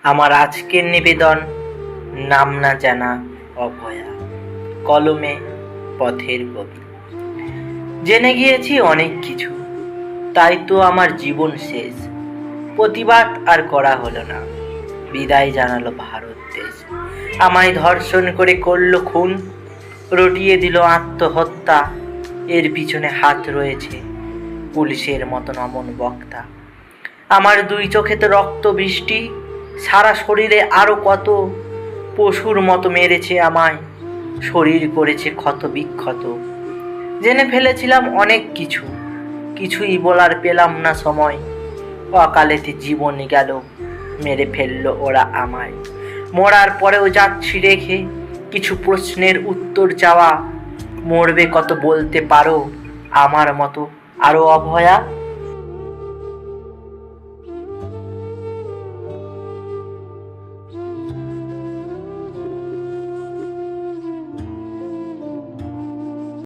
আমার আজকের নিবেদন, নাম না জানা অভয়া, কলমে পথের কবি। জেনে গিয়েছি অনেক কিছু, তাই তো আমার জীবন শেষ। প্রতিবাদ আর করা হলো না, বিদায় জানালো ভারত দেশ। আমায় ধর্ষণ করে করলো খুন, রটিয়ে দিল আত্মহত্যা। এর পিছনে হাত রয়েছে পুলিশের মতন অমন বক্তা। আমার দুই চোখেতে রক্ত বৃষ্টি, সারা শরীরে আরো কত। পশুর মতো মেরেছে আমায়, শরীর করেছে ক্ষত বিক্ষত। জেনে ফেলেছিলাম অনেক কিছু, কিছুই বলার পেলাম না সময়। অকালেতে জীবন গেল, মেরে ফেললো ওরা আমায়। মরার পরেও যাচ্ছি রেখে কিছু প্রশ্নের উত্তর চাওয়া। মরবে কত বলতে পারো আমার মতো আরো অভয়া?